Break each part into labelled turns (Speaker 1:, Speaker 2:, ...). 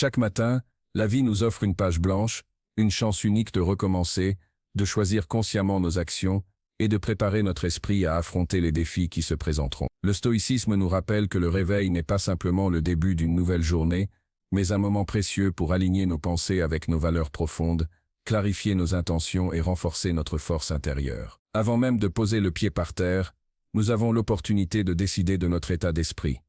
Speaker 1: Chaque matin, la vie nous offre une page blanche, une chance unique de recommencer, de choisir consciemment nos actions et de préparer notre esprit à affronter les défis qui se présenteront. Le stoïcisme nous rappelle que le réveil n'est pas simplement le début d'une nouvelle journée, mais un moment précieux pour aligner nos pensées avec nos valeurs profondes, clarifier nos intentions et renforcer notre force intérieure. Avant même de poser le pied par terre, nous avons l'opportunité de décider de notre état d'esprit.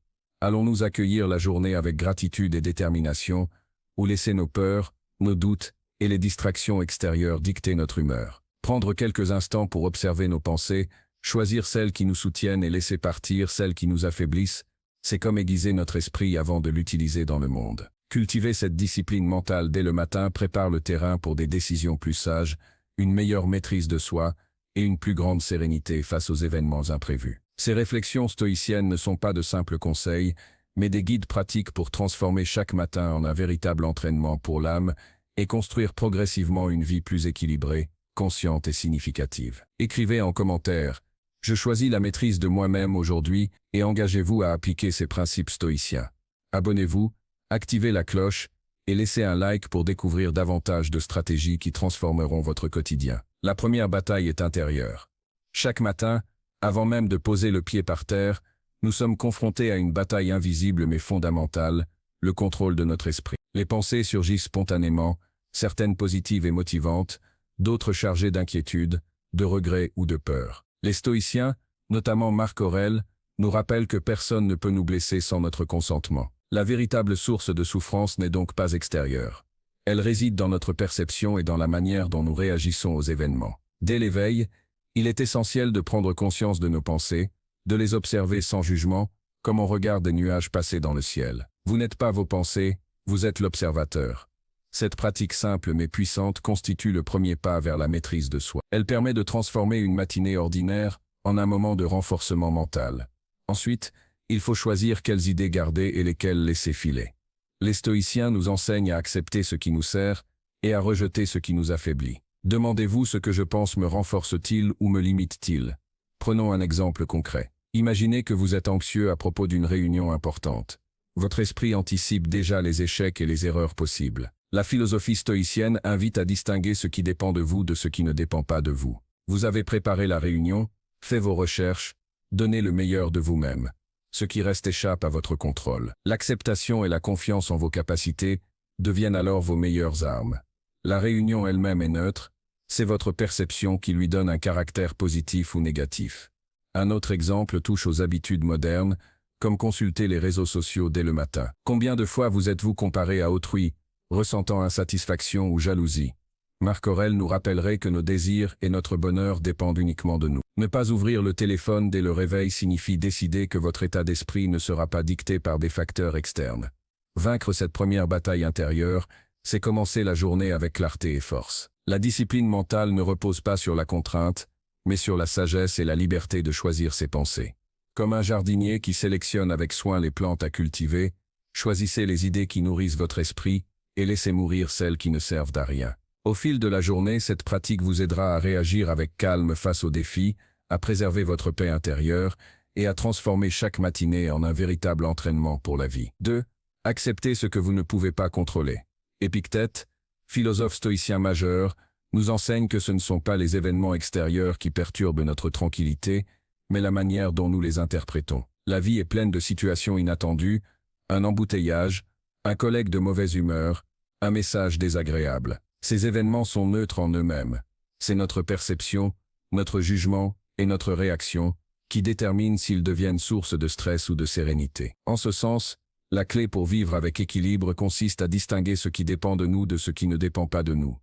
Speaker 1: Allons-nous accueillir la journée avec gratitude et détermination, ou laisser nos peurs, nos doutes et les distractions extérieures dicter notre humeur? Prendre quelques instants pour observer nos pensées, choisir celles qui nous soutiennent et laisser partir celles qui nous affaiblissent, c'est comme aiguiser notre esprit avant de l'utiliser dans le monde. Cultiver cette discipline mentale dès le matin prépare le terrain pour des décisions plus sages, une meilleure maîtrise de soi et une plus grande sérénité face aux événements imprévus. Ces réflexions stoïciennes ne sont pas de simples conseils, mais des guides pratiques pour transformer chaque matin en un véritable entraînement pour l'âme et construire progressivement une vie plus équilibrée, consciente et significative. Écrivez en commentaire « Je choisis la maîtrise de moi-même aujourd'hui » et engagez-vous à appliquer ces principes stoïciens. Abonnez-vous, activez la cloche et laissez un like pour découvrir davantage de stratégies qui transformeront votre quotidien. La première bataille est intérieure. Chaque matin, avant même de poser le pied par terre, nous sommes confrontés à une bataille invisible mais fondamentale, le contrôle de notre esprit. Les pensées surgissent spontanément, certaines positives et motivantes, d'autres chargées d'inquiétude, de regret ou de peur. Les stoïciens, notamment Marc Aurèle, nous rappellent que personne ne peut nous blesser sans notre consentement. La véritable source de souffrance n'est donc pas extérieure. Elle réside dans notre perception et dans la manière dont nous réagissons aux événements. Dès l'éveil, il est essentiel de prendre conscience de nos pensées, de les observer sans jugement, comme on regarde des nuages passer dans le ciel. Vous n'êtes pas vos pensées, vous êtes l'observateur. Cette pratique simple mais puissante constitue le premier pas vers la maîtrise de soi. Elle permet de transformer une matinée ordinaire en un moment de renforcement mental. Ensuite, il faut choisir quelles idées garder et lesquelles laisser filer. Les stoïciens nous enseignent à accepter ce qui nous sert et à rejeter ce qui nous affaiblit. Demandez-vous ce que je pense me renforce-t-il ou me limite-t-il? Prenons un exemple concret. Imaginez que vous êtes anxieux à propos d'une réunion importante. Votre esprit anticipe déjà les échecs et les erreurs possibles. La philosophie stoïcienne invite à distinguer ce qui dépend de vous de ce qui ne dépend pas de vous. Vous avez préparé la réunion, fait vos recherches, donné le meilleur de vous-même. Ce qui reste échappe à votre contrôle. L'acceptation et la confiance en vos capacités deviennent alors vos meilleures armes. La réunion elle-même est neutre, c'est votre perception qui lui donne un caractère positif ou négatif. Un autre exemple touche aux habitudes modernes, comme consulter les réseaux sociaux dès le matin. Combien de fois vous êtes-vous comparé à autrui, ressentant insatisfaction ou jalousie? Marc Aurèle nous rappellerait que nos désirs et notre bonheur dépendent uniquement de nous. Ne pas ouvrir le téléphone dès le réveil signifie décider que votre état d'esprit ne sera pas dicté par des facteurs externes. Vaincre cette première bataille intérieure, c'est commencer la journée avec clarté et force. La discipline mentale ne repose pas sur la contrainte, mais sur la sagesse et la liberté de choisir ses pensées. Comme un jardinier qui sélectionne avec soin les plantes à cultiver, choisissez les idées qui nourrissent votre esprit et laissez mourir celles qui ne servent à rien. Au fil de la journée, cette pratique vous aidera à réagir avec calme face aux défis, à préserver votre paix intérieure et à transformer chaque matinée en un véritable entraînement pour la vie. 2. Acceptez ce que vous ne pouvez pas contrôler. Épictète, philosophe stoïcien majeur, nous enseigne que ce ne sont pas les événements extérieurs qui perturbent notre tranquillité, mais la manière dont nous les interprétons. La vie est pleine de situations inattendues, un embouteillage, un collègue de mauvaise humeur, un message désagréable. Ces événements sont neutres en eux-mêmes. C'est notre perception, notre jugement et notre réaction qui déterminent s'ils deviennent source de stress ou de sérénité. En ce sens, la clé pour vivre avec équilibre consiste à distinguer ce qui dépend de nous de ce qui ne dépend pas de nous.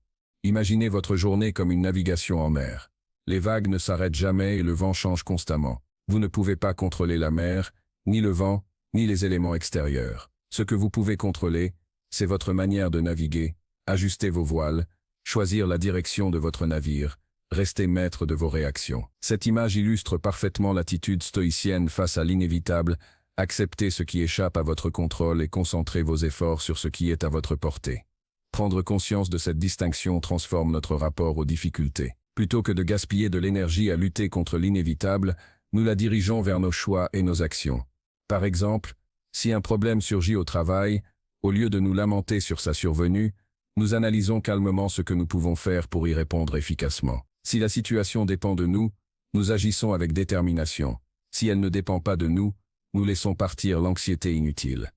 Speaker 1: Imaginez votre journée comme une navigation en mer. Les vagues ne s'arrêtent jamais et le vent change constamment. Vous ne pouvez pas contrôler la mer, ni le vent, ni les éléments extérieurs. Ce que vous pouvez contrôler, c'est votre manière de naviguer. Ajustez vos voiles, choisir la direction de votre navire, restez maître de vos réactions. Cette image illustre parfaitement l'attitude stoïcienne face à l'inévitable. Acceptez ce qui échappe à votre contrôle et concentrez vos efforts sur ce qui est à votre portée. Prendre conscience de cette distinction transforme notre rapport aux difficultés. Plutôt que de gaspiller de l'énergie à lutter contre l'inévitable, nous la dirigeons vers nos choix et nos actions. Par exemple, si un problème surgit au travail, Au lieu de nous lamenter sur sa survenue, nous analysons calmement ce que nous pouvons faire pour y répondre efficacement. Si la situation dépend de nous, nous agissons avec détermination. Si elle ne dépend pas de nous, nous laissons partir l'anxiété inutile.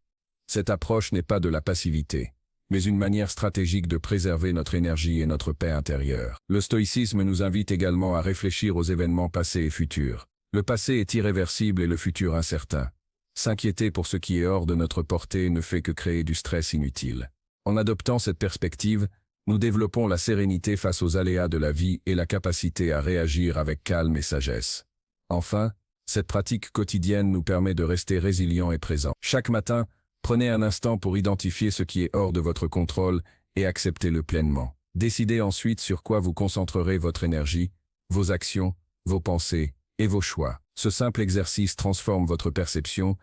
Speaker 1: Cette approche n'est pas de la passivité, mais une manière stratégique de préserver notre énergie et notre paix intérieure. Le stoïcisme nous invite également à réfléchir aux événements passés et futurs. Le passé est irréversible et le futur incertain. S'inquiéter pour ce qui est hors de notre portée ne fait que créer du stress inutile. En adoptant cette perspective, nous développons la sérénité face aux aléas de la vie et la capacité à réagir avec calme et sagesse. Enfin, cette pratique quotidienne nous permet de rester résilients et présents. Chaque matin, prenez un instant pour identifier ce qui est hors de votre contrôle et acceptez-le pleinement. Décidez ensuite sur quoi vous concentrerez votre énergie, vos actions, vos pensées et vos choix. Ce simple exercice transforme votre perception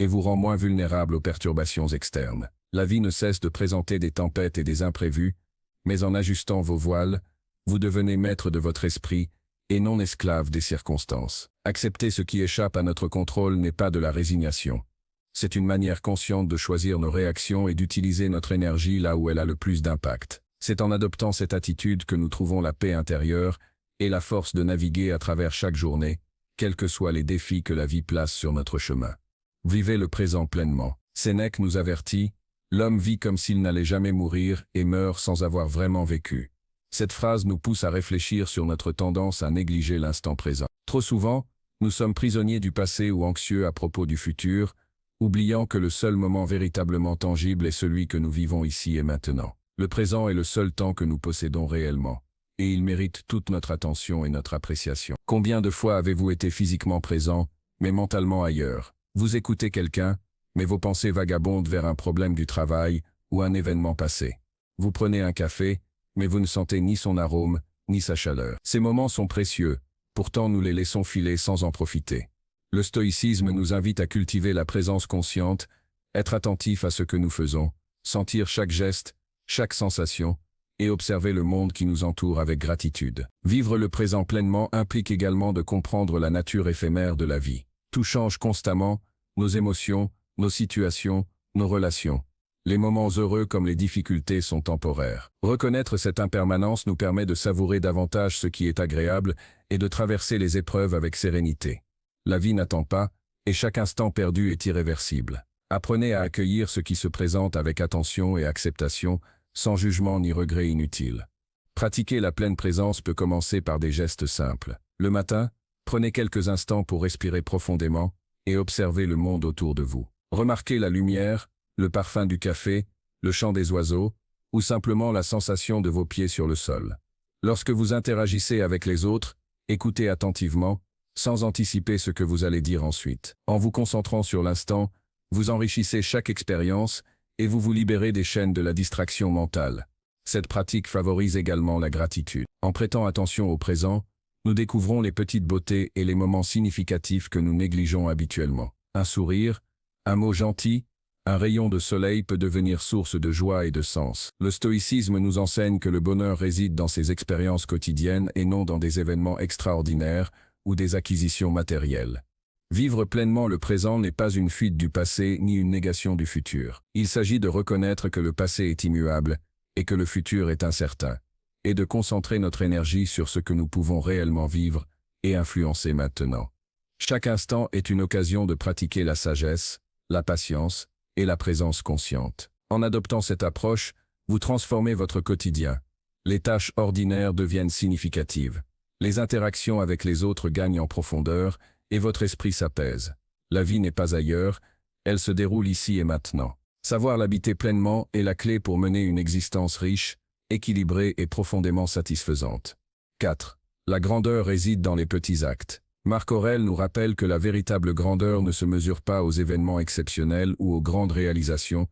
Speaker 1: et vous rend moins vulnérable aux perturbations externes. La vie ne cesse de présenter des tempêtes et des imprévus, mais en ajustant vos voiles, vous devenez maître de votre esprit et non esclave des circonstances. Accepter ce qui échappe à notre contrôle n'est pas de la résignation. C'est une manière consciente de choisir nos réactions et d'utiliser notre énergie là où elle a le plus d'impact. C'est en adoptant cette attitude que nous trouvons la paix intérieure et la force de naviguer à travers chaque journée, quels que soient les défis que la vie place sur notre chemin. Vivez le présent pleinement. Sénèque nous avertit, « L'homme vit comme s'il n'allait jamais mourir et meurt sans avoir vraiment vécu. » Cette phrase nous pousse à réfléchir sur notre tendance à négliger l'instant présent. Trop souvent, nous sommes prisonniers du passé ou anxieux à propos du futur, oubliant que le seul moment véritablement tangible est celui que nous vivons ici et maintenant. Le présent est le seul temps que nous possédons réellement, et il mérite toute notre attention et notre appréciation. Combien de fois avez-vous été physiquement présent, mais mentalement ailleurs? Vous écoutez quelqu'un, mais vos pensées vagabondent vers un problème du travail ou un événement passé. Vous prenez un café, mais vous ne sentez ni son arôme, ni sa chaleur. Ces moments sont précieux, pourtant nous les laissons filer sans en profiter. Le stoïcisme nous invite à cultiver la présence consciente, être attentif à ce que nous faisons, sentir chaque geste, chaque sensation, et observer le monde qui nous entoure avec gratitude. Vivre le présent pleinement implique également de comprendre la nature éphémère de la vie. Tout change constamment, nos émotions, nos situations, nos relations. Les moments heureux comme les difficultés sont temporaires. Reconnaître cette impermanence nous permet de savourer davantage ce qui est agréable et de traverser les épreuves avec sérénité. La vie n'attend pas, et chaque instant perdu est irréversible. Apprenez à accueillir ce qui se présente avec attention et acceptation, sans jugement ni regret inutile. Pratiquer la pleine présence peut commencer par des gestes simples. Le matin, prenez quelques instants pour respirer profondément et observer le monde autour de vous. Remarquez la lumière, le parfum du café, le chant des oiseaux, ou simplement la sensation de vos pieds sur le sol. Lorsque vous interagissez avec les autres, écoutez attentivement, sans anticiper ce que vous allez dire ensuite. En vous concentrant sur l'instant, vous enrichissez chaque expérience et vous vous libérez des chaînes de la distraction mentale. Cette pratique favorise également la gratitude. En prêtant attention au présent, nous découvrons les petites beautés et les moments significatifs que nous négligeons habituellement. Un sourire, un mot gentil, un rayon de soleil peut devenir source de joie et de sens. Le stoïcisme nous enseigne que le bonheur réside dans ces expériences quotidiennes et non dans des événements extraordinaires ou des acquisitions matérielles. Vivre pleinement le présent n'est pas une fuite du passé ni une négation du futur. Il s'agit de reconnaître que le passé est immuable et que le futur est incertain, et de concentrer notre énergie sur ce que nous pouvons réellement vivre et influencer maintenant. Chaque instant est une occasion de pratiquer la sagesse, la patience et la présence consciente. En adoptant cette approche, vous transformez votre quotidien. Les tâches ordinaires deviennent significatives. Les interactions avec les autres gagnent en profondeur et votre esprit s'apaise. La vie n'est pas ailleurs, elle se déroule ici et maintenant. Savoir l'habiter pleinement est la clé pour mener une existence riche, équilibrée et profondément satisfaisante. 4. La grandeur réside dans les petits actes. Marc Aurèle nous rappelle que la véritable grandeur ne se mesure pas aux événements exceptionnels ou aux grandes réalisations,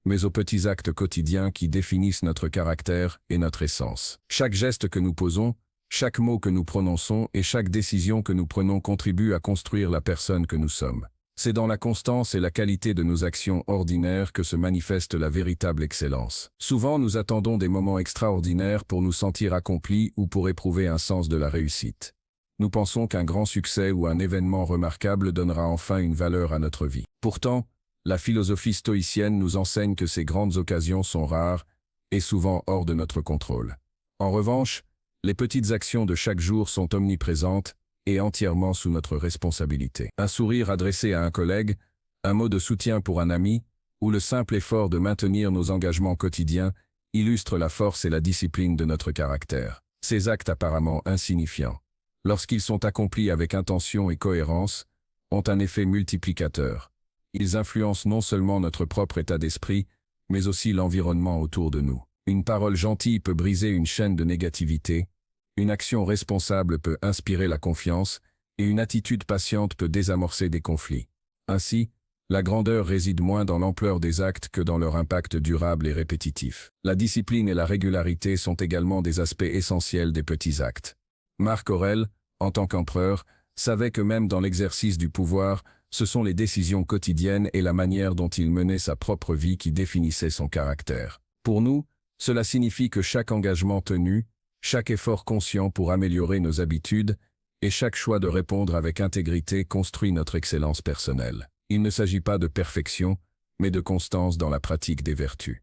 Speaker 1: mais aux petits actes quotidiens qui définissent notre caractère et notre essence. Chaque geste que nous posons, chaque mot que nous prononçons et chaque décision que nous prenons contribue à construire la personne que nous sommes. C'est dans la constance et la qualité de nos actions ordinaires que se manifeste la véritable excellence. Souvent, nous attendons des moments extraordinaires pour nous sentir accomplis ou pour éprouver un sens de la réussite. Nous pensons qu'un grand succès ou un événement remarquable donnera enfin une valeur à notre vie. Pourtant, la philosophie stoïcienne nous enseigne que ces grandes occasions sont rares et souvent hors de notre contrôle. En revanche, les petites actions de chaque jour sont omniprésentes et entièrement sous notre responsabilité. Un sourire adressé à un collègue, un mot de soutien pour un ami, ou le simple effort de maintenir nos engagements quotidiens illustrent la force et la discipline de notre caractère. Ces actes apparemment insignifiants, lorsqu'ils sont accomplis avec intention et cohérence, ont un effet multiplicateur. Ils influencent non seulement notre propre état d'esprit, mais aussi l'environnement autour de nous. Une parole gentille peut briser une chaîne de négativité, une action responsable peut inspirer la confiance, et une attitude patiente peut désamorcer des conflits. Ainsi, la grandeur réside moins dans l'ampleur des actes que dans leur impact durable et répétitif. La discipline et la régularité sont également des aspects essentiels des petits actes. Marc Aurèle, en tant qu'empereur, savait que même dans l'exercice du pouvoir, ce sont les décisions quotidiennes et la manière dont il menait sa propre vie qui définissaient son caractère. Pour nous, cela signifie que chaque engagement tenu, chaque effort conscient pour améliorer nos habitudes, et chaque choix de répondre avec intégrité construit notre excellence personnelle. Il ne s'agit pas de perfection, mais de constance dans la pratique des vertus.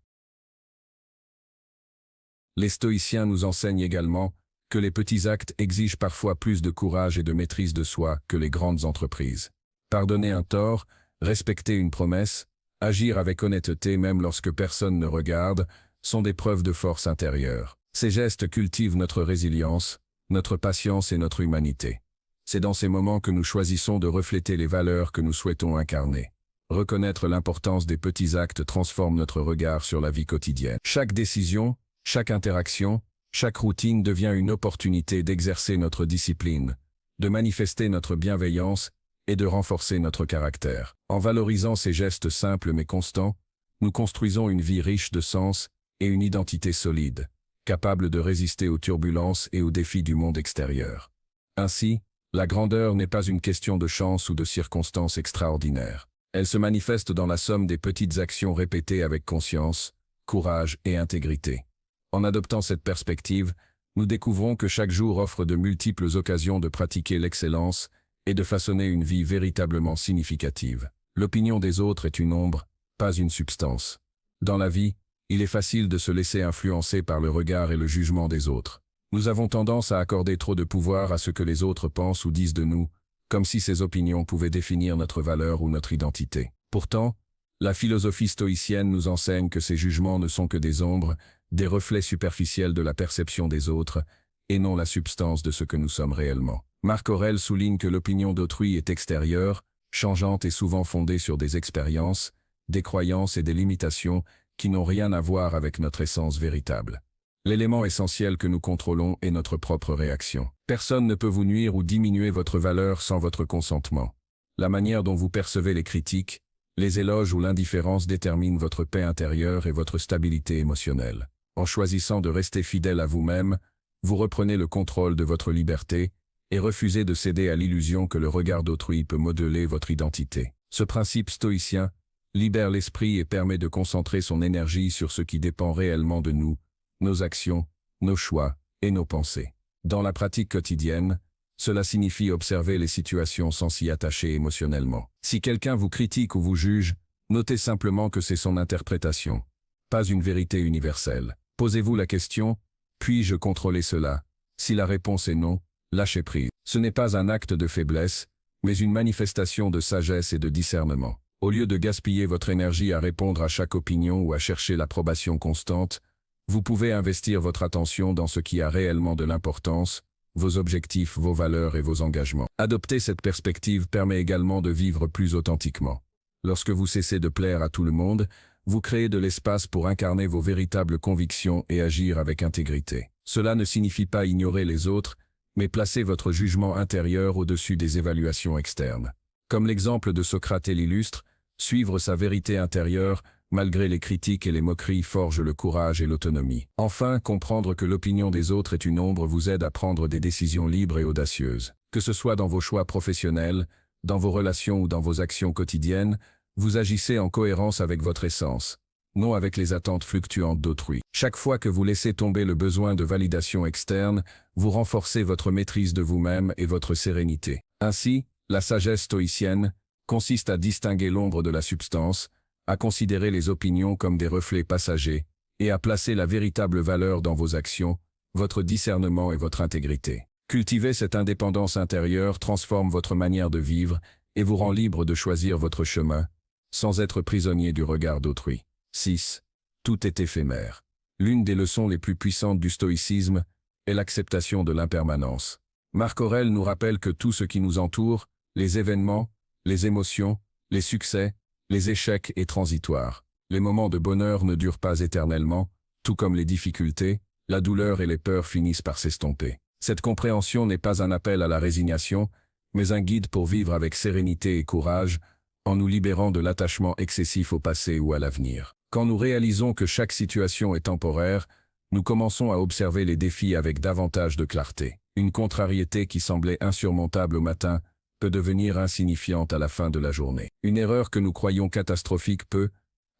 Speaker 1: Les stoïciens nous enseignent également que les petits actes exigent parfois plus de courage et de maîtrise de soi que les grandes entreprises. Pardonner un tort, respecter une promesse, agir avec honnêteté même lorsque personne ne regarde, sont des preuves de force intérieure. Ces gestes cultivent notre résilience, notre patience et notre humanité. C'est dans ces moments que nous choisissons de refléter les valeurs que nous souhaitons incarner. Reconnaître l'importance des petits actes transforme notre regard sur la vie quotidienne. Chaque décision, chaque interaction, chaque routine devient une opportunité d'exercer notre discipline, de manifester notre bienveillance et de renforcer notre caractère. En valorisant ces gestes simples mais constants, nous construisons une vie riche de sens et une identité solide, capable de résister aux turbulences et aux défis du monde extérieur. Ainsi, la grandeur n'est pas une question de chance ou de circonstances extraordinaires. Elle se manifeste dans la somme des petites actions répétées avec conscience, courage et intégrité. En adoptant cette perspective, nous découvrons que chaque jour offre de multiples occasions de pratiquer l'excellence et de façonner une vie véritablement significative. L'opinion des autres est une ombre, pas une substance. Dans la vie, il est facile de se laisser influencer par le regard et le jugement des autres. Nous avons tendance à accorder trop de pouvoir à ce que les autres pensent ou disent de nous, comme si ces opinions pouvaient définir notre valeur ou notre identité. Pourtant, la philosophie stoïcienne nous enseigne que ces jugements ne sont que des ombres, des reflets superficiels de la perception des autres, et non la substance de ce que nous sommes réellement. Marc Aurèle souligne que l'opinion d'autrui est extérieure, changeante et souvent fondée sur des expériences, des croyances et des limitations qui n'ont rien à voir avec notre essence véritable. L'élément essentiel que nous contrôlons est notre propre réaction. Personne ne peut vous nuire ou diminuer votre valeur sans votre consentement. La manière dont vous percevez les critiques, les éloges ou l'indifférence déterminent votre paix intérieure et votre stabilité émotionnelle. En choisissant de rester fidèle à vous-même, vous reprenez le contrôle de votre liberté et refusez de céder à l'illusion que le regard d'autrui peut modeler votre identité. Ce principe stoïcien libère l'esprit et permet de concentrer son énergie sur ce qui dépend réellement de nous, nos actions, nos choix et nos pensées. Dans la pratique quotidienne, cela signifie observer les situations sans s'y attacher émotionnellement. Si quelqu'un vous critique ou vous juge, notez simplement que c'est son interprétation, pas une vérité universelle. Posez-vous la question, puis-je contrôler cela? Si la réponse est non, lâchez prise. Ce n'est pas un acte de faiblesse, mais une manifestation de sagesse et de discernement. Au lieu de gaspiller votre énergie à répondre à chaque opinion ou à chercher l'approbation constante, vous pouvez investir votre attention dans ce qui a réellement de l'importance, vos objectifs, vos valeurs et vos engagements. Adopter cette perspective permet également de vivre plus authentiquement. Lorsque vous cessez de plaire à tout le monde, vous créez de l'espace pour incarner vos véritables convictions et agir avec intégrité. Cela ne signifie pas ignorer les autres, mais placer votre jugement intérieur au-dessus des évaluations externes. Comme l'exemple de Socrate l'illustre, suivre sa vérité intérieure, malgré les critiques et les moqueries, forge le courage et l'autonomie. Enfin, comprendre que l'opinion des autres est une ombre vous aide à prendre des décisions libres et audacieuses. Que ce soit dans vos choix professionnels, dans vos relations ou dans vos actions quotidiennes, vous agissez en cohérence avec votre essence, non avec les attentes fluctuantes d'autrui. Chaque fois que vous laissez tomber le besoin de validation externe, vous renforcez votre maîtrise de vous-même et votre sérénité. Ainsi, la sagesse stoïcienne, consiste à distinguer l'ombre de la substance, à considérer les opinions comme des reflets passagers, et à placer la véritable valeur dans vos actions, votre discernement et votre intégrité. Cultiver cette indépendance intérieure transforme votre manière de vivre et vous rend libre de choisir votre chemin, sans être prisonnier du regard d'autrui. 6. Tout est éphémère. L'une des leçons les plus puissantes du stoïcisme est l'acceptation de l'impermanence. Marc Aurèle nous rappelle que tout ce qui nous entoure, les événements, les émotions, les succès, les échecs est transitoire. Les moments de bonheur ne durent pas éternellement, tout comme les difficultés, la douleur et les peurs finissent par s'estomper. Cette compréhension n'est pas un appel à la résignation, mais un guide pour vivre avec sérénité et courage, en nous libérant de l'attachement excessif au passé ou à l'avenir. Quand nous réalisons que chaque situation est temporaire, nous commençons à observer les défis avec davantage de clarté. Une contrariété qui semblait insurmontable au matin peut devenir insignifiante à la fin de la journée. Une erreur que nous croyons catastrophique peut,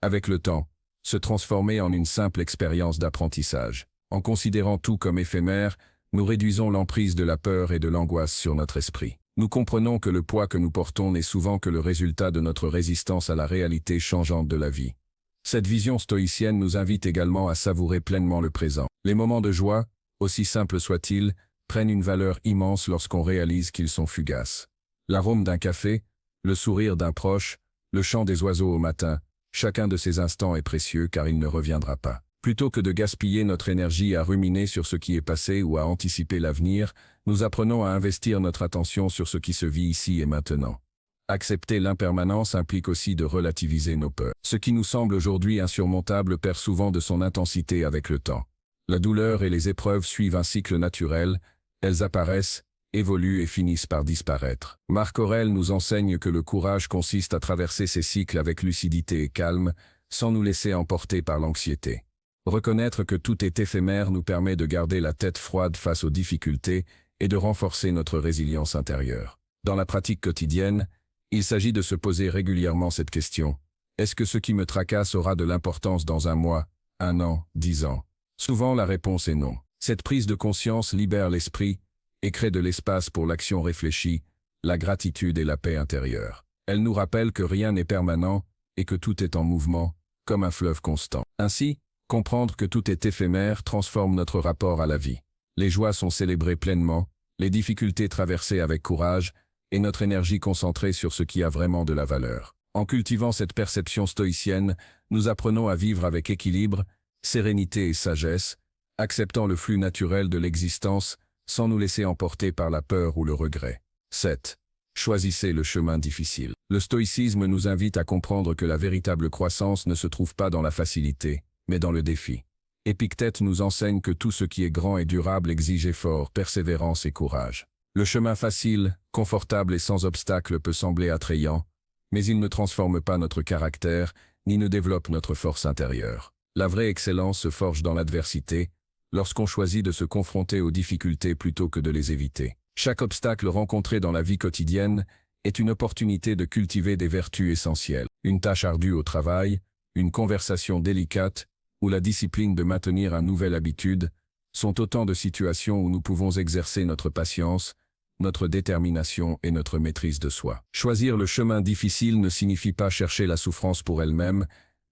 Speaker 1: avec le temps, se transformer en une simple expérience d'apprentissage. En considérant tout comme éphémère, nous réduisons l'emprise de la peur et de l'angoisse sur notre esprit. Nous comprenons que le poids que nous portons n'est souvent que le résultat de notre résistance à la réalité changeante de la vie. Cette vision stoïcienne nous invite également à savourer pleinement le présent. Les moments de joie, aussi simples soient-ils, prennent une valeur immense lorsqu'on réalise qu'ils sont fugaces. L'arôme d'un café, le sourire d'un proche, le chant des oiseaux au matin, chacun de ces instants est précieux car il ne reviendra pas. Plutôt que de gaspiller notre énergie à ruminer sur ce qui est passé ou à anticiper l'avenir, nous apprenons à investir notre attention sur ce qui se vit ici et maintenant. Accepter l'impermanence implique aussi de relativiser nos peurs. Ce qui nous semble aujourd'hui insurmontable perd souvent de son intensité avec le temps. La douleur et les épreuves suivent un cycle naturel, elles apparaissent, évoluent et finissent par disparaître. Marc Aurèle nous enseigne que le courage consiste à traverser ces cycles avec lucidité et calme, sans nous laisser emporter par l'anxiété. Reconnaître que tout est éphémère nous permet de garder la tête froide face aux difficultés et de renforcer notre résilience intérieure. Dans la pratique quotidienne, il s'agit de se poser régulièrement cette question. Est-ce que ce qui me tracasse aura de l'importance dans un mois, un an, 10 ans? Souvent la réponse est non. Cette prise de conscience libère l'esprit et crée de l'espace pour l'action réfléchie, la gratitude et la paix intérieure. Elle nous rappelle que rien n'est permanent et que tout est en mouvement, comme un fleuve constant. Ainsi, comprendre que tout est éphémère transforme notre rapport à la vie. Les joies sont célébrées pleinement, les difficultés traversées avec courage, et notre énergie concentrée sur ce qui a vraiment de la valeur. En cultivant cette perception stoïcienne, nous apprenons à vivre avec équilibre, sérénité et sagesse, acceptant le flux naturel de l'existence sans nous laisser emporter par la peur ou le regret. 7. Choisissez le chemin difficile. Le stoïcisme nous invite à comprendre que la véritable croissance ne se trouve pas dans la facilité, mais dans le défi. Épictète nous enseigne que tout ce qui est grand et durable exige effort, persévérance et courage. Le chemin facile, confortable et sans obstacle peut sembler attrayant, mais il ne transforme pas notre caractère, ni ne développe notre force intérieure. La vraie excellence se forge dans l'adversité, lorsqu'on choisit de se confronter aux difficultés plutôt que de les éviter. Chaque obstacle rencontré dans la vie quotidienne est une opportunité de cultiver des vertus essentielles. Une tâche ardue au travail, une conversation délicate, ou la discipline de maintenir une nouvelle habitude, sont autant de situations où nous pouvons exercer notre patience, notre détermination et notre maîtrise de soi. Choisir le chemin difficile ne signifie pas chercher la souffrance pour elle-même,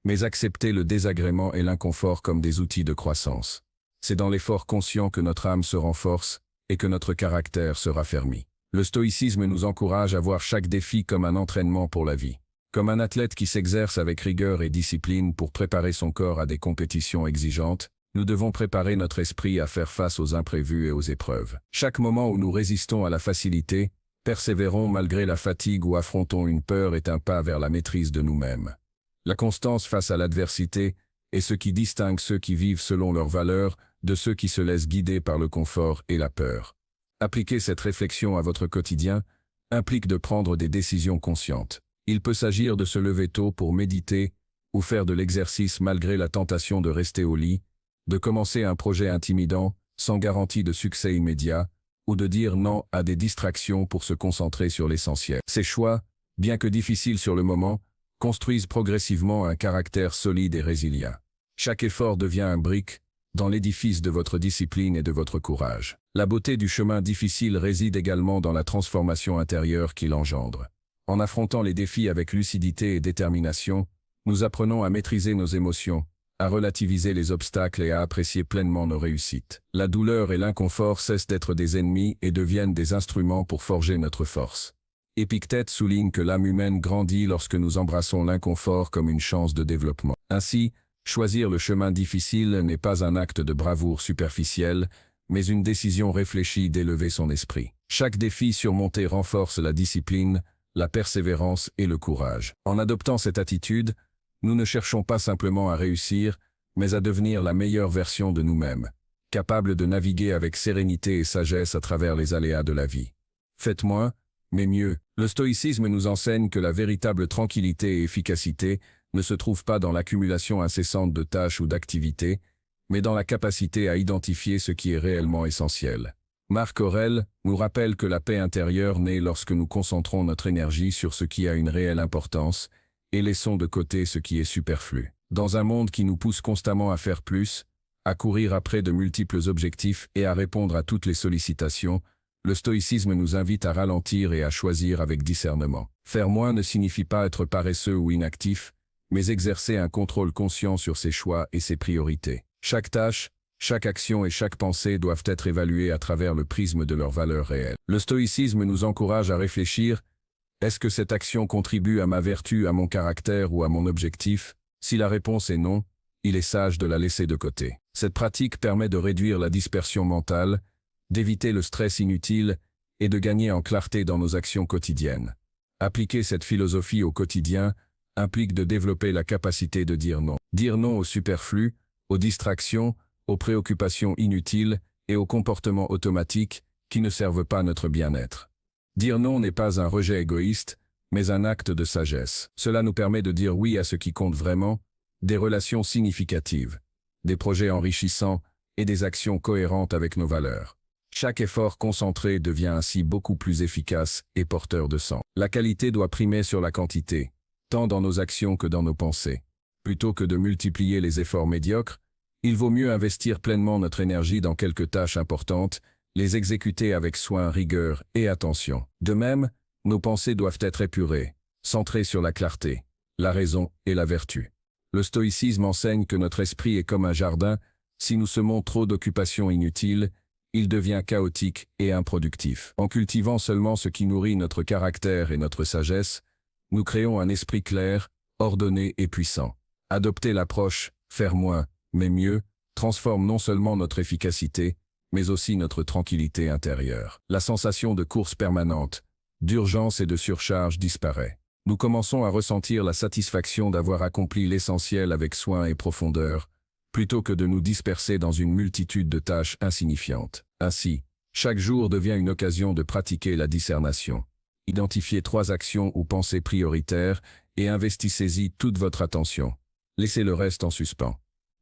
Speaker 1: mais accepter le désagrément et l'inconfort comme des outils de croissance. C'est dans l'effort conscient que notre âme se renforce et que notre caractère se raffermit. Le stoïcisme nous encourage à voir chaque défi comme un entraînement pour la vie. Comme un athlète qui s'exerce avec rigueur et discipline pour préparer son corps à des compétitions exigeantes, nous devons préparer notre esprit à faire face aux imprévus et aux épreuves. Chaque moment où nous résistons à la facilité, persévérons malgré la fatigue ou affrontons une peur est un pas vers la maîtrise de nous-mêmes. La constance face à l'adversité est ce qui distingue ceux qui vivent selon leurs valeurs de ceux qui se laissent guider par le confort et la peur. Appliquer cette réflexion à votre quotidien implique de prendre des décisions conscientes. Il peut s'agir de se lever tôt pour méditer ou faire de l'exercice malgré la tentation de rester au lit, de commencer un projet intimidant, sans garantie de succès immédiat, ou de dire non à des distractions pour se concentrer sur l'essentiel. Ces choix, bien que difficiles sur le moment, construisent progressivement un caractère solide et résilient. Chaque effort devient un brique dans l'édifice de votre discipline et de votre courage. La beauté du chemin difficile réside également dans la transformation intérieure qu'il engendre. En affrontant les défis avec lucidité et détermination, nous apprenons à maîtriser nos émotions, à relativiser les obstacles et à apprécier pleinement nos réussites. La douleur et l'inconfort cessent d'être des ennemis et deviennent des instruments pour forger notre force. Épictète souligne que l'âme humaine grandit lorsque nous embrassons l'inconfort comme une chance de développement. Ainsi, choisir le chemin difficile n'est pas un acte de bravoure superficielle, mais une décision réfléchie d'élever son esprit. Chaque défi surmonté renforce la discipline, la persévérance et le courage. En adoptant cette attitude, nous ne cherchons pas simplement à réussir, mais à devenir la meilleure version de nous-mêmes, capable de naviguer avec sérénité et sagesse à travers les aléas de la vie. Faites moins, mais mieux. Le stoïcisme nous enseigne que la véritable tranquillité et efficacité ne se trouve pas dans l'accumulation incessante de tâches ou d'activités, mais dans la capacité à identifier ce qui est réellement essentiel. Marc Aurèle nous rappelle que la paix intérieure naît lorsque nous concentrons notre énergie sur ce qui a une réelle importance et laissons de côté ce qui est superflu. Dans un monde qui nous pousse constamment à faire plus, à courir après de multiples objectifs et à répondre à toutes les sollicitations, le stoïcisme nous invite à ralentir et à choisir avec discernement. Faire moins ne signifie pas être paresseux ou inactif, mais exercer un contrôle conscient sur ses choix et ses priorités. Chaque tâche, chaque action et chaque pensée doivent être évaluées à travers le prisme de leur valeur réelle. Le stoïcisme nous encourage à réfléchir: est-ce que cette action contribue à ma vertu, à mon caractère ou à mon objectif? Si la réponse est non, il est sage de la laisser de côté. Cette pratique permet de réduire la dispersion mentale, d'éviter le stress inutile et de gagner en clarté dans nos actions quotidiennes. Appliquer cette philosophie au quotidien implique de développer la capacité de dire non. Dire non au superflu, aux distractions, aux préoccupations inutiles et aux comportements automatiques qui ne servent pas notre bien-être. Dire non n'est pas un rejet égoïste, mais un acte de sagesse. Cela nous permet de dire oui à ce qui compte vraiment, des relations significatives, des projets enrichissants et des actions cohérentes avec nos valeurs. Chaque effort concentré devient ainsi beaucoup plus efficace et porteur de sens. La qualité doit primer sur la quantité, tant dans nos actions que dans nos pensées. Plutôt que de multiplier les efforts médiocres, il vaut mieux investir pleinement notre énergie dans quelques tâches importantes, les exécuter avec soin, rigueur et attention. De même, nos pensées doivent être épurées, centrées sur la clarté, la raison et la vertu. Le stoïcisme enseigne que notre esprit est comme un jardin. Si nous semons trop d'occupations inutiles, il devient chaotique et improductif. En cultivant seulement ce qui nourrit notre caractère et notre sagesse, nous créons un esprit clair, ordonné et puissant. Adopter l'approche « faire moins, mais mieux » transforme non seulement notre efficacité, mais aussi notre tranquillité intérieure. La sensation de course permanente, d'urgence et de surcharge disparaît. Nous commençons à ressentir la satisfaction d'avoir accompli l'essentiel avec soin et profondeur, plutôt que de nous disperser dans une multitude de tâches insignifiantes. Ainsi, chaque jour devient une occasion de pratiquer la discernation. Identifiez 3 actions ou pensées prioritaires et investissez-y toute votre attention. Laissez le reste en suspens.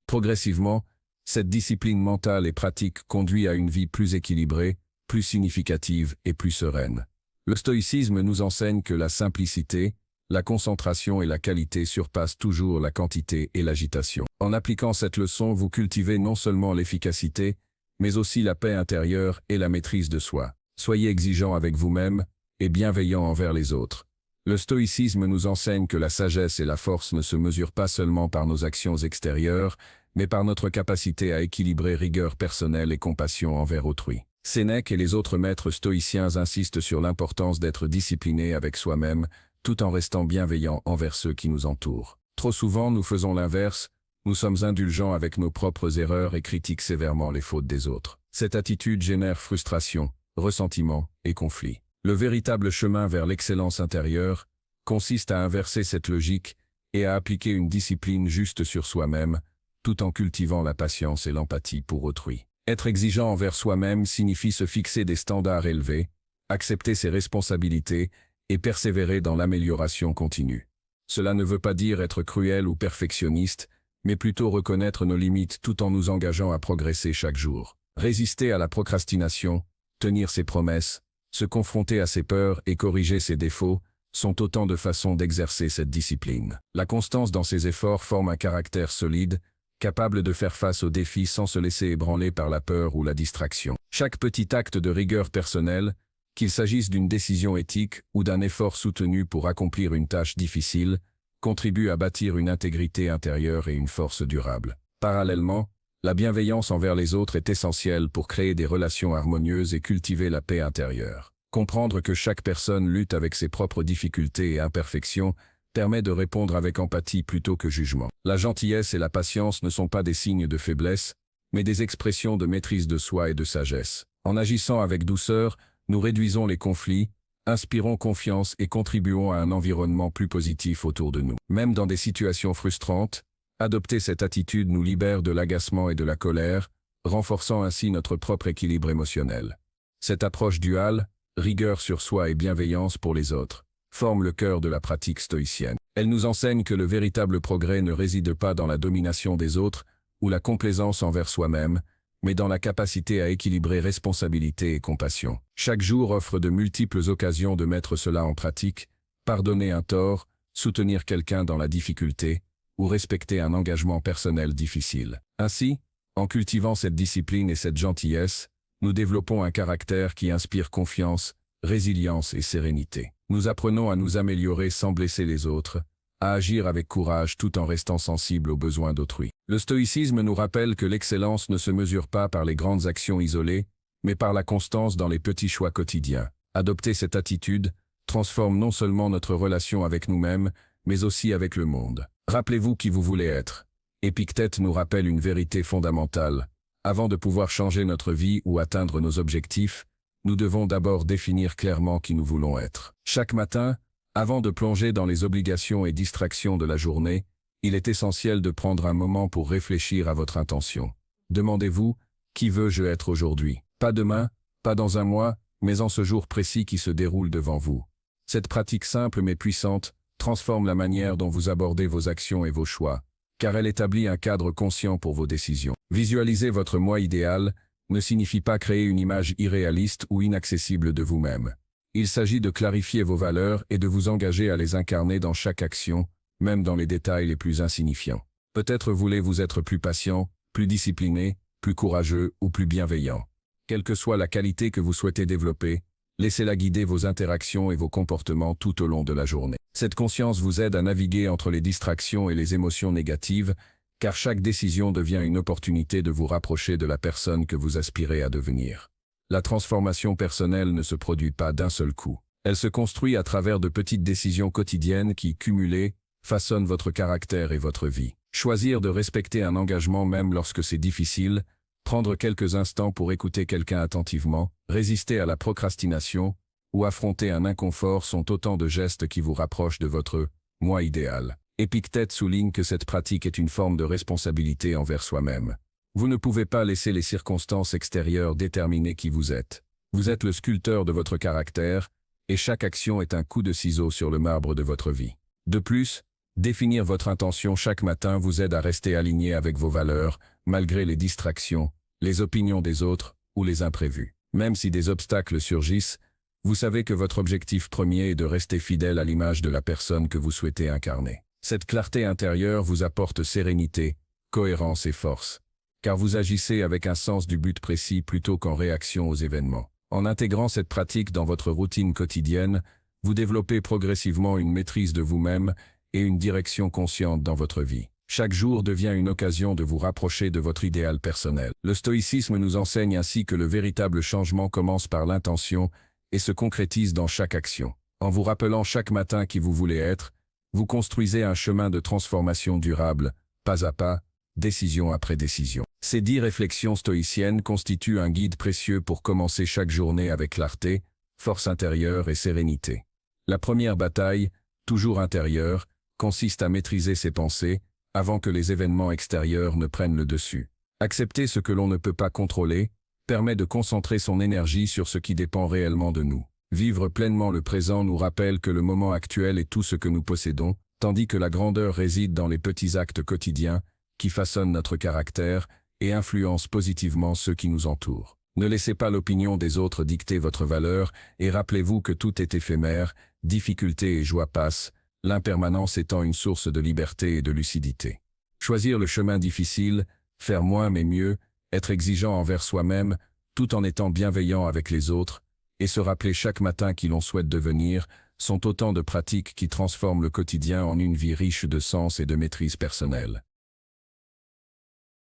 Speaker 1: Progressivement, cette discipline mentale et pratique conduit à une vie plus équilibrée, plus significative et plus sereine. Le stoïcisme nous enseigne que la simplicité, la concentration et la qualité surpassent toujours la quantité et l'agitation. En appliquant cette leçon, vous cultivez non seulement l'efficacité, mais aussi la paix intérieure et la maîtrise de soi. Soyez exigeant avec vous-même et bienveillant envers les autres. Le stoïcisme nous enseigne que la sagesse et la force ne se mesurent pas seulement par nos actions extérieures, mais par notre capacité à équilibrer rigueur personnelle et compassion envers autrui. Sénèque et les autres maîtres stoïciens insistent sur l'importance d'être discipliné avec soi-même, tout en restant bienveillant envers ceux qui nous entourent. Trop souvent, nous faisons l'inverse, nous sommes indulgents avec nos propres erreurs et critiquent sévèrement les fautes des autres. Cette attitude génère frustration, ressentiment et conflit. Le véritable chemin vers l'excellence intérieure consiste à inverser cette logique et à appliquer une discipline juste sur soi-même, tout en cultivant la patience et l'empathie pour autrui. Être exigeant envers soi-même signifie se fixer des standards élevés, accepter ses responsabilités et persévérer dans l'amélioration continue. Cela ne veut pas dire être cruel ou perfectionniste, mais plutôt reconnaître nos limites tout en nous engageant à progresser chaque jour. Résister à la procrastination, tenir ses promesses, se confronter à ses peurs et corriger ses défauts sont autant de façons d'exercer cette discipline. La constance dans ses efforts forme un caractère solide, capable de faire face aux défis sans se laisser ébranler par la peur ou la distraction. Chaque petit acte de rigueur personnelle, Qu'il s'agisse d'une décision éthique ou d'un effort soutenu pour accomplir une tâche difficile, contribue à bâtir une intégrité intérieure et une force durable. Parallèlement, la bienveillance envers les autres est essentielle pour créer des relations harmonieuses et cultiver la paix intérieure. Comprendre que chaque personne lutte avec ses propres difficultés et imperfections permet de répondre avec empathie plutôt que jugement. La gentillesse et la patience ne sont pas des signes de faiblesse, mais des expressions de maîtrise de soi et de sagesse. En agissant avec douceur, nous réduisons les conflits, inspirons confiance et contribuons à un environnement plus positif autour de nous. Même dans des situations frustrantes, adopter cette attitude nous libère de l'agacement et de la colère, renforçant ainsi notre propre équilibre émotionnel. Cette approche duale, rigueur sur soi et bienveillance pour les autres, forme le cœur de la pratique stoïcienne. Elle nous enseigne que le véritable progrès ne réside pas dans la domination des autres ou la complaisance envers soi-même, mais dans la capacité à équilibrer responsabilité et compassion. Chaque jour offre de multiples occasions de mettre cela en pratique, pardonner un tort, soutenir quelqu'un dans la difficulté, ou respecter un engagement personnel difficile. Ainsi, en cultivant cette discipline et cette gentillesse, nous développons un caractère qui inspire confiance, résilience et sérénité. Nous apprenons à nous améliorer sans blesser les autres, à agir avec courage tout en restant sensible aux besoins d'autrui. Le stoïcisme nous rappelle que l'excellence ne se mesure pas par les grandes actions isolées, mais par la constance dans les petits choix quotidiens. Adopter cette attitude transforme non seulement notre relation avec nous-mêmes, mais aussi avec le monde. Rappelez-vous qui vous voulez être. Épictète nous rappelle une vérité fondamentale. Avant de pouvoir changer notre vie ou atteindre nos objectifs, nous devons d'abord définir clairement qui nous voulons être. Chaque matin, avant de plonger dans les obligations et distractions de la journée, il est essentiel de prendre un moment pour réfléchir à votre intention. Demandez-vous, qui veux-je être aujourd'hui? Pas demain, pas dans un mois, mais en ce jour précis qui se déroule devant vous. Cette pratique simple mais puissante transforme la manière dont vous abordez vos actions et vos choix, car elle établit un cadre conscient pour vos décisions. Visualiser votre moi idéal ne signifie pas créer une image irréaliste ou inaccessible de vous-même. Il s'agit de clarifier vos valeurs et de vous engager à les incarner dans chaque action, même dans les détails les plus insignifiants. Peut-être voulez-vous être plus patient, plus discipliné, plus courageux ou plus bienveillant. Quelle que soit la qualité que vous souhaitez développer, laissez-la guider vos interactions et vos comportements tout au long de la journée. Cette conscience vous aide à naviguer entre les distractions et les émotions négatives, car chaque décision devient une opportunité de vous rapprocher de la personne que vous aspirez à devenir. La transformation personnelle ne se produit pas d'un seul coup. Elle se construit à travers de petites décisions quotidiennes qui, cumulées, façonnent votre caractère et votre vie. Choisir de respecter un engagement même lorsque c'est difficile, prendre quelques instants pour écouter quelqu'un attentivement, résister à la procrastination ou affronter un inconfort sont autant de gestes qui vous rapprochent de votre « moi idéal ». Épictète souligne que cette pratique est une forme de responsabilité envers soi-même. Vous ne pouvez pas laisser les circonstances extérieures déterminer qui vous êtes. Vous êtes le sculpteur de votre caractère, et chaque action est un coup de ciseau sur le marbre de votre vie. De plus, définir votre intention chaque matin vous aide à rester aligné avec vos valeurs, malgré les distractions, les opinions des autres ou les imprévus. Même si des obstacles surgissent, vous savez que votre objectif premier est de rester fidèle à l'image de la personne que vous souhaitez incarner. Cette clarté intérieure vous apporte sérénité, cohérence et force, car vous agissez avec un sens du but précis plutôt qu'en réaction aux événements. En intégrant cette pratique dans votre routine quotidienne, vous développez progressivement une maîtrise de vous-même et une direction consciente dans votre vie. Chaque jour devient une occasion de vous rapprocher de votre idéal personnel. Le stoïcisme nous enseigne ainsi que le véritable changement commence par l'intention et se concrétise dans chaque action. En vous rappelant chaque matin qui vous voulez être, vous construisez un chemin de transformation durable, pas à pas, décision après décision. Ces 10 réflexions stoïciennes constituent un guide précieux pour commencer chaque journée avec clarté, force intérieure et sérénité. La première bataille, toujours intérieure, consiste à maîtriser ses pensées, avant que les événements extérieurs ne prennent le dessus. Accepter ce que l'on ne peut pas contrôler permet de concentrer son énergie sur ce qui dépend réellement de nous. Vivre pleinement le présent nous rappelle que le moment actuel est tout ce que nous possédons, tandis que la grandeur réside dans les petits actes quotidiens qui façonnent notre caractère et influencent positivement ceux qui nous entourent. Ne laissez pas l'opinion des autres dicter votre valeur et rappelez-vous que tout est éphémère, difficulté et joie passent, l'impermanence étant une source de liberté et de lucidité. Choisir le chemin difficile, faire moins mais mieux, être exigeant envers soi-même, tout en étant bienveillant avec les autres, et se rappeler chaque matin qui l'on souhaite devenir sont autant de pratiques qui transforment le quotidien en une vie riche de sens et de maîtrise personnelle.